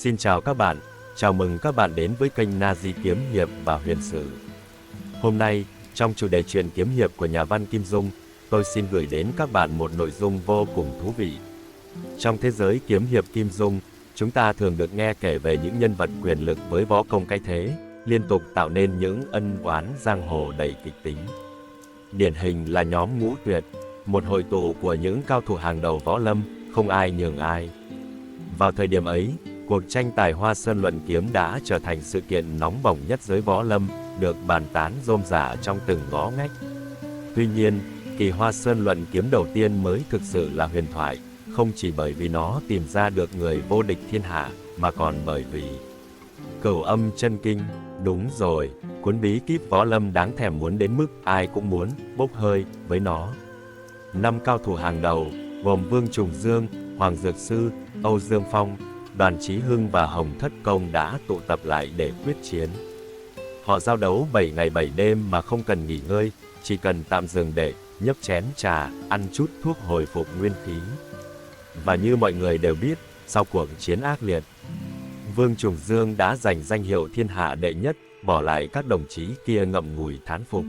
Xin chào các bạn, chào mừng các bạn đến với kênh Nazi Kiếm Hiệp và Huyền Sử. Hôm nay, trong chủ đề truyện kiếm hiệp của nhà văn Kim Dung, tôi xin gửi đến các bạn một nội dung vô cùng thú vị. Trong thế giới kiếm hiệp Kim Dung, chúng ta thường được nghe kể về những nhân vật quyền lực với võ công cái thế, liên tục tạo nên những ân oán giang hồ đầy kịch tính. Điển hình là nhóm Ngũ Tuyệt, một hội tụ của những cao thủ hàng đầu võ lâm, không ai nhường ai. Vào thời điểm ấy, cuộc tranh tài Hoa Sơn luận kiếm đã trở thành sự kiện nóng bỏng nhất giới võ lâm, được bàn tán rôm rả trong từng ngõ ngách. Tuy nhiên, kỳ Hoa Sơn luận kiếm đầu tiên mới thực sự là huyền thoại, không chỉ bởi vì nó tìm ra được người vô địch thiên hạ, mà còn bởi vì Cửu Âm Chân Kinh. Đúng rồi, cuốn bí kíp võ lâm đáng thèm muốn đến mức ai cũng muốn bốc hơi với nó. 5 cao thủ hàng đầu, gồm Vương Trùng Dương, Hoàng Dược Sư, Âu Dương Phong, Đoàn Chí Hưng và Hồng Thất Công đã tụ tập lại để quyết chiến. Họ giao đấu 7 ngày 7 đêm mà không cần nghỉ ngơi, chỉ cần tạm dừng để nhấp chén trà, ăn chút thuốc hồi phục nguyên khí. Và như mọi người đều biết, sau cuộc chiến ác liệt, Vương Trùng Dương đã giành danh hiệu thiên hạ đệ nhất, bỏ lại các đồng chí kia ngậm ngùi thán phục.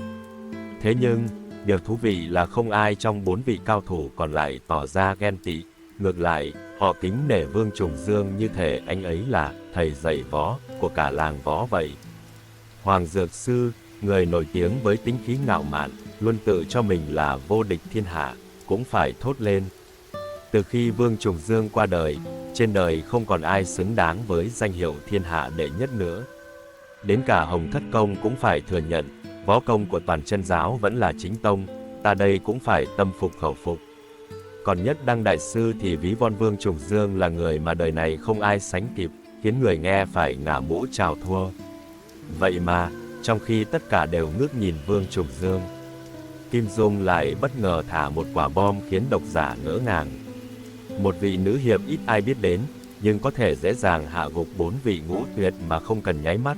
Thế nhưng, điều thú vị là không ai trong 4 vị cao thủ còn lại tỏ ra ghen tị. Ngược lại, họ kính nể Vương Trùng Dương như thể anh ấy là thầy dạy võ của cả làng võ vậy. Hoàng Dược Sư, người nổi tiếng với tính khí ngạo mạn, luôn tự cho mình là vô địch thiên hạ, cũng phải thốt lên. Từ khi Vương Trùng Dương qua đời, trên đời không còn ai xứng đáng với danh hiệu thiên hạ đệ nhất nữa. Đến cả Hồng Thất Công cũng phải thừa nhận, võ công của Toàn Chân Giáo vẫn là chính tông, ta đây cũng phải tâm phục khẩu phục. Còn Nhất Đăng Đại Sư thì ví von Vương Trùng Dương là người mà đời này không ai sánh kịp, khiến người nghe phải ngả mũ chào thua. Vậy mà, trong khi tất cả đều ngước nhìn Vương Trùng Dương, Kim Dung lại bất ngờ thả một quả bom khiến độc giả ngỡ ngàng. Một vị nữ hiệp ít ai biết đến, nhưng có thể dễ dàng hạ gục 4 vị Ngũ Tuyệt mà không cần nháy mắt.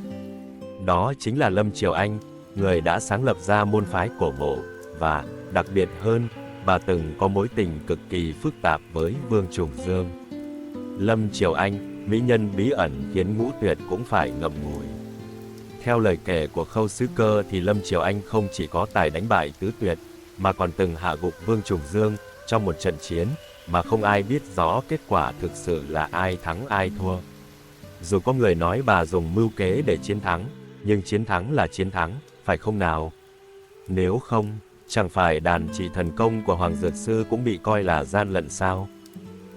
Đó chính là Lâm Triều Anh, người đã sáng lập ra môn phái cổ mộ, và, đặc biệt hơn, bà từng có mối tình cực kỳ phức tạp với Vương Trùng Dương. Lâm Triều Anh, mỹ nhân bí ẩn khiến Ngũ Tuyệt cũng phải ngậm ngùi. Theo lời kể của Khâu Sứ Cơ thì Lâm Triều Anh không chỉ có tài đánh bại tứ tuyệt, mà còn từng hạ gục Vương Trùng Dương trong một trận chiến mà không ai biết rõ kết quả thực sự là ai thắng ai thua. Dù có người nói bà dùng mưu kế để chiến thắng, nhưng chiến thắng là chiến thắng, phải không nào? Nếu không, chẳng phải đàn chỉ thần công của Hoàng Dược Sư cũng bị coi là gian lận sao?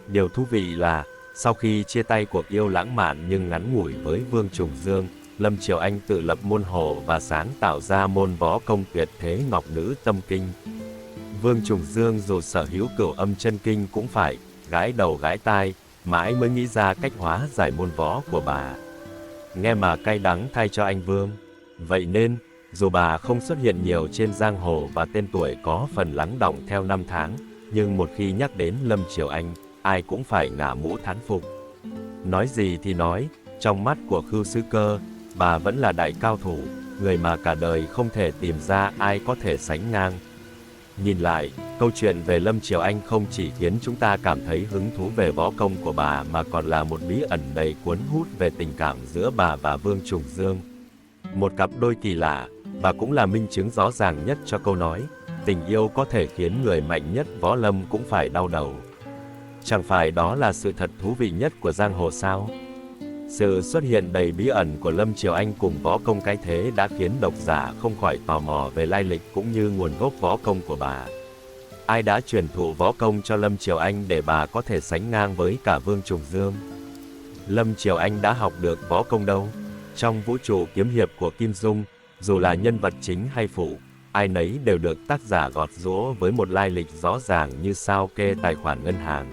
Điều thú vị là, sau khi chia tay cuộc yêu lãng mạn nhưng ngắn ngủi với Vương Trùng Dương, Lâm Triều Anh tự lập môn hộ và sáng tạo ra môn võ công tuyệt thế Ngọc Nữ Tâm Kinh. Vương Trùng Dương dù sở hữu Cửu Âm Chân Kinh cũng phải gãi đầu gãi tai, mãi mới nghĩ ra cách hóa giải môn võ của bà. Nghe mà cay đắng thay cho anh Vương. Vậy nên, dù bà không xuất hiện nhiều trên giang hồ và tên tuổi có phần lắng đọng theo năm tháng, nhưng một khi nhắc đến Lâm Triều Anh, ai cũng phải ngả mũ thán phục. Nói gì thì nói, trong mắt của Khưu Sứ Cơ, bà vẫn là đại cao thủ, người mà cả đời không thể tìm ra ai có thể sánh ngang. Nhìn lại, câu chuyện về Lâm Triều Anh không chỉ khiến chúng ta cảm thấy hứng thú về võ công của bà mà còn là một bí ẩn đầy cuốn hút về tình cảm giữa bà và Vương Trùng Dương. Một cặp đôi kỳ lạ, và cũng là minh chứng rõ ràng nhất cho câu nói, tình yêu có thể khiến người mạnh nhất võ lâm cũng phải đau đầu. Chẳng phải đó là sự thật thú vị nhất của giang hồ sao? Sự xuất hiện đầy bí ẩn của Lâm Triều Anh cùng võ công cái thế đã khiến độc giả không khỏi tò mò về lai lịch cũng như nguồn gốc võ công của bà. Ai đã truyền thụ võ công cho Lâm Triều Anh để bà có thể sánh ngang với cả Vương Trùng Dương? Lâm Triều Anh đã học được võ công đâu? Trong vũ trụ kiếm hiệp của Kim Dung, dù là nhân vật chính hay phụ, ai nấy đều được tác giả gọt giũa với một lai lịch rõ ràng như sao kê tài khoản ngân hàng.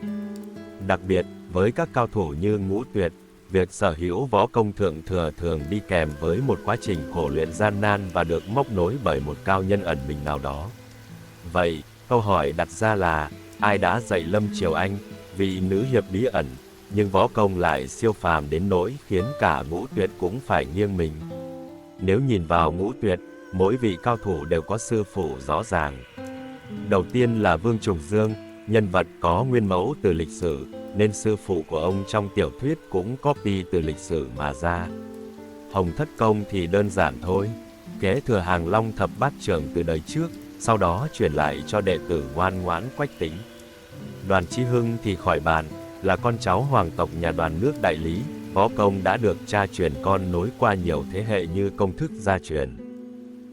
Đặc biệt, với các cao thủ như Ngũ Tuyệt, việc sở hữu võ công thượng thừa thường đi kèm với một quá trình khổ luyện gian nan và được móc nối bởi một cao nhân ẩn mình nào đó. Vậy, câu hỏi đặt ra là, ai đã dạy Lâm Triều Anh, vị nữ hiệp bí ẩn, nhưng võ công lại siêu phàm đến nỗi khiến cả Ngũ Tuyệt cũng phải nghiêng mình? Nếu nhìn vào Ngũ Tuyệt, mỗi vị cao thủ đều có sư phụ rõ ràng. Đầu tiên là Vương Trùng Dương, nhân vật có nguyên mẫu từ lịch sử, nên sư phụ của ông trong tiểu thuyết cũng copy từ lịch sử mà ra. Hồng Thất Công thì đơn giản thôi, kế thừa hàng Long thập bát trưởng từ đời trước, sau đó truyền lại cho đệ tử ngoan ngoãn Quách Tĩnh. Đoàn Chí Hưng thì khỏi bàn, là con cháu hoàng tộc nhà Đoàn nước Đại Lý, võ công đã được cha truyền con nối qua nhiều thế hệ như công thức gia truyền.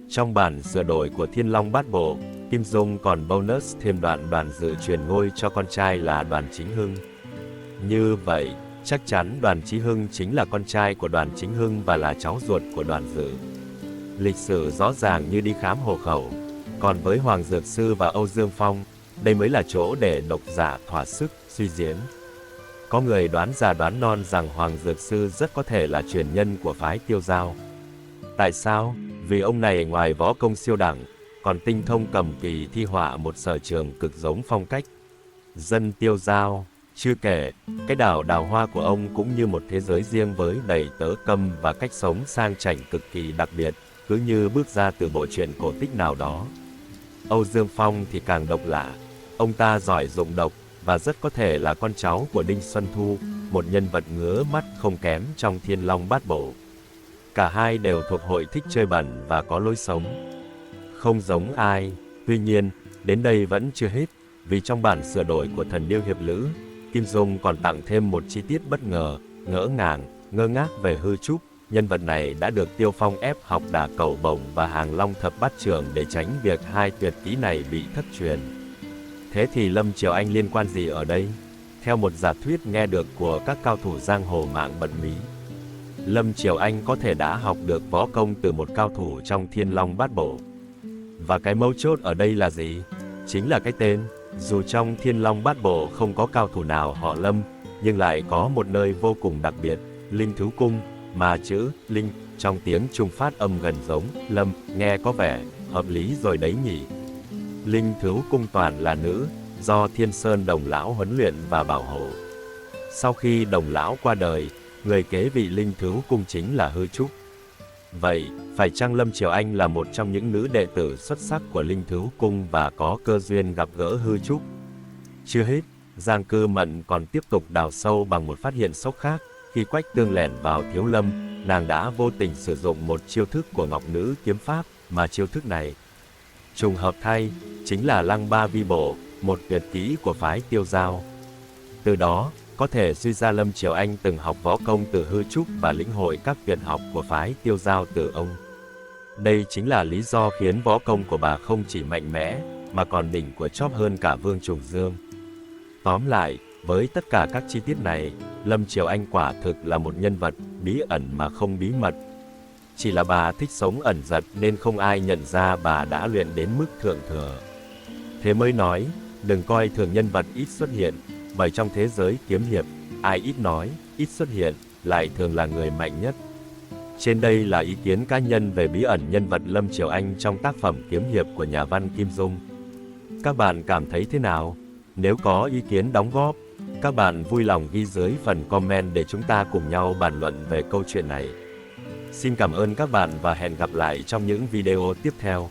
Trong bản sửa đổi của Thiên Long Bát Bộ, Kim Dung còn bonus thêm đoạn Đoàn Dự truyền ngôi cho con trai là Đoàn Chính Hưng. Như vậy, chắc chắn Đoàn Chí Hưng chính là con trai của Đoàn Chính Hưng và là cháu ruột của Đoàn Dự. Lịch sử rõ ràng như đi khám hộ khẩu. Còn với Hoàng Dược Sư và Âu Dương Phong, đây mới là chỗ để độc giả thỏa sức suy diễn. Có người đoán già đoán non rằng Hoàng Dược Sư rất có thể là truyền nhân của phái Tiêu Dao. Tại sao? Vì ông này ngoài võ công siêu đẳng, còn tinh thông cầm kỳ thi họa một sở trường cực giống phong cách dân Tiêu Dao. Chưa kể, cái đảo Đào Hoa của ông cũng như một thế giới riêng với đầy tớ câm và cách sống sang chảnh cực kỳ đặc biệt, cứ như bước ra từ bộ truyện cổ tích nào đó. Âu Dương Phong thì càng độc lạ, ông ta giỏi dụng độc và rất có thể là con cháu của Đinh Xuân Thu, một nhân vật ngứa mắt không kém trong Thiên Long Bát Bộ. Cả hai đều thuộc hội thích chơi bẩn và có lối sống không giống ai. Tuy nhiên, đến đây vẫn chưa hết, vì trong bản sửa đổi của Thần Điêu Hiệp Lữ, Kim Dung còn tặng thêm một chi tiết bất ngờ, ngỡ ngàng, ngơ ngác về Hư Trúc. Nhân vật này đã được Tiêu Phong ép học đả cẩu bổng và hàng Long thập bát trưởng để tránh việc hai tuyệt kỹ này bị thất truyền. Thế thì Lâm Triều Anh liên quan gì ở đây? Theo một giả thuyết nghe được của các cao thủ giang hồ mạng bật mí, Lâm Triều Anh có thể đã học được võ công từ một cao thủ trong Thiên Long Bát Bộ. Và cái mấu chốt ở đây là gì? Chính là cái tên. Dù trong Thiên Long Bát Bộ không có cao thủ nào họ Lâm, nhưng lại có một nơi vô cùng đặc biệt, Linh Thú Cung, mà chữ Linh trong tiếng Trung phát âm gần giống Lâm, nghe có vẻ hợp lý rồi đấy nhỉ. Linh Thú Cung toàn là nữ, do Thiên Sơn Đồng Lão huấn luyện và bảo hộ. Sau khi Đồng Lão qua đời, người kế vị Linh Thú Cung chính là Hư Trúc. Vậy, phải chăng Lâm Triều Anh là một trong những nữ đệ tử xuất sắc của Linh Thú Cung và có cơ duyên gặp gỡ Hư Trúc? Chưa hết, Giang Cư Mận còn tiếp tục đào sâu bằng một phát hiện sốc khác. Khi Quách Tương lẻn vào Thiếu Lâm, nàng đã vô tình sử dụng một chiêu thức của Ngọc Nữ Kiếm Pháp, mà chiêu thức này, trùng hợp thay, chính là Lăng Ba Vi Bộ, một tuyệt kỹ của phái Tiêu Dao. Từ đó, có thể suy ra Lâm Triều Anh từng học võ công từ Hư Trúc và lĩnh hội các tuyệt học của phái Tiêu Dao từ ông. Đây chính là lý do khiến võ công của bà không chỉ mạnh mẽ, mà còn đỉnh của chóp hơn cả Vương Trùng Dương. Tóm lại, với tất cả các chi tiết này, Lâm Triều Anh quả thực là một nhân vật bí ẩn mà không bí mật. Chỉ là bà thích sống ẩn giật nên không ai nhận ra bà đã luyện đến mức thượng thừa. Thế mới nói, đừng coi thường nhân vật ít xuất hiện, bởi trong thế giới kiếm hiệp, ai ít nói, ít xuất hiện, lại thường là người mạnh nhất. Trên đây là ý kiến cá nhân về bí ẩn nhân vật Lâm Triều Anh trong tác phẩm kiếm hiệp của nhà văn Kim Dung. Các bạn cảm thấy thế nào? Nếu có ý kiến đóng góp, các bạn vui lòng ghi dưới phần comment để chúng ta cùng nhau bàn luận về câu chuyện này. Xin cảm ơn các bạn và hẹn gặp lại trong những video tiếp theo.